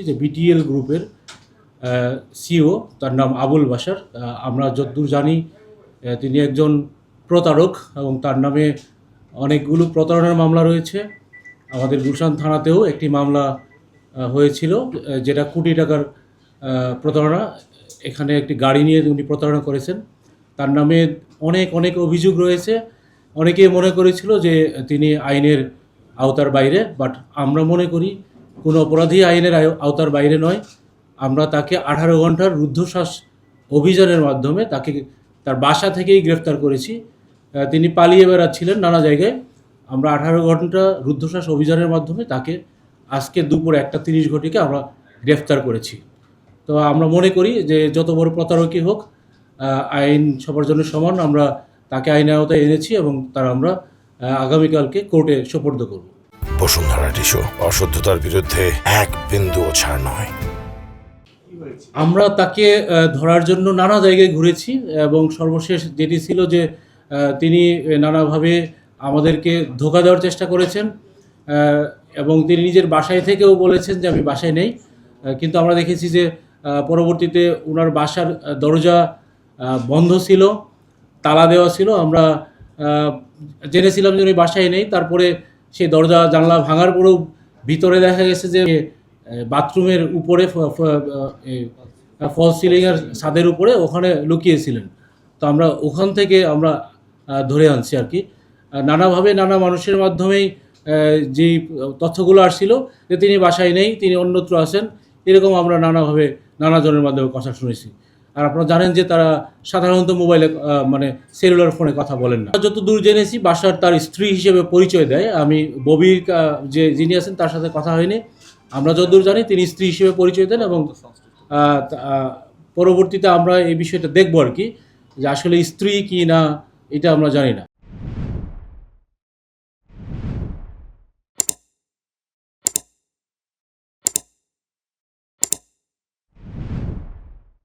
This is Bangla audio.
যে বিটিএল গ্রুপের সিও, তার নাম আবুল বাশার। আমরা যতদূর জানি তিনি একজন প্রতারক এবং তার নামে অনেকগুলো প্রতারণার মামলা রয়েছে। আমাদের গুলশান থানাতেও একটি মামলা হয়েছিল, যেটা কোটি টাকার প্রতারণা। এখানে একটি গাড়ি নিয়ে উনি প্রতারণা করেছেন। তার নামে অনেক অনেক অভিযোগ রয়েছে। অনেকেই মনে করেছিল যে তিনি আইনের আওতার বাইরে, বাট আমরা মনে করি কোনো অপরাধী আইনের আওতার বাইরে নয়। আমরা তাকে 18 ঘন্টার রুদ্ধশ্বাস অভিযানের মাধ্যমে তাকে তার বাসা থেকেই গ্রেফতার করেছি। তিনি পালিয়ে বেড়াচ্ছিলেন নানা জায়গায়। আমরা 18 ঘন্টা রুদ্ধশ্বাস অভিযানের মাধ্যমে তাকে আজকে দুপুর 1:30 ঘটিকে আমরা গ্রেফতার করেছি। তো আমরা মনে করি যে যত বড় প্রতারকই হোক, আইন সবার জন্য সমান। আমরা তাকে আইনের আওতায় এনেছি এবং আমরা আগামীকালকে কোর্টে সোপর্দ করব। বসুন্ধরা টিস্যু, অশুদ্ধতার বিরুদ্ধে এক বিন্দুও ছাড় নয়। আমরা তাকে ধরার জন্য নানা জায়গায় ঘুরেছি এবং সর্বশেষ যেটি ছিল যে তিনি নানাভাবে আমাদেরকে ধোঁকা দেওয়ার চেষ্টা করেছেন এবং তিনি নিজের বাসায় থেকেও বলেছেন যে আমি বাসায় নেই। কিন্তু আমরা দেখেছি যে পরবর্তীতে ওনার বাসার দরজা বন্ধ ছিল, তালা দেওয়া ছিল। আমরা জেনেছিলাম যে উনি বাসায় নেই। তারপরে সেই দরজা জানলা ভাঙার পরেও ভিতরে দেখা গেছে যে বাথরুমের উপরে ফলস সিলিংয়ের ছাদের উপরে ওখানে লুকিয়েছিলেন। তো আমরা ওখান থেকে আমরা ধরে আনছি আর কি। নানাভাবে নানা মানুষের মাধ্যমেই যেই তথ্যগুলো আসছিল যে তিনি বাসায় নেই, তিনি অন্যত্র আছেন, এরকম আমরা নানাভাবে নানাজনের মাধ্যমে কথা শুনেছি। আর আপনারা জানেন যে তারা সাধারণত মোবাইলে মানে সেলুলার ফোনে কথা বলেন না। যত দূর জেনেছি বাসার তার স্ত্রী হিসেবে পরিচয় দেয়। আমি ববির যিনি আছেন তার সাথে কথা হয়নি। আমরা যতদূর জানি তিনি স্ত্রী হিসেবে পরিচয় দেন এবং পরবর্তীতে আমরা এই বিষয়টা দেখব আর কি, যে আসলে স্ত্রী কি না এটা আমরা জানি না।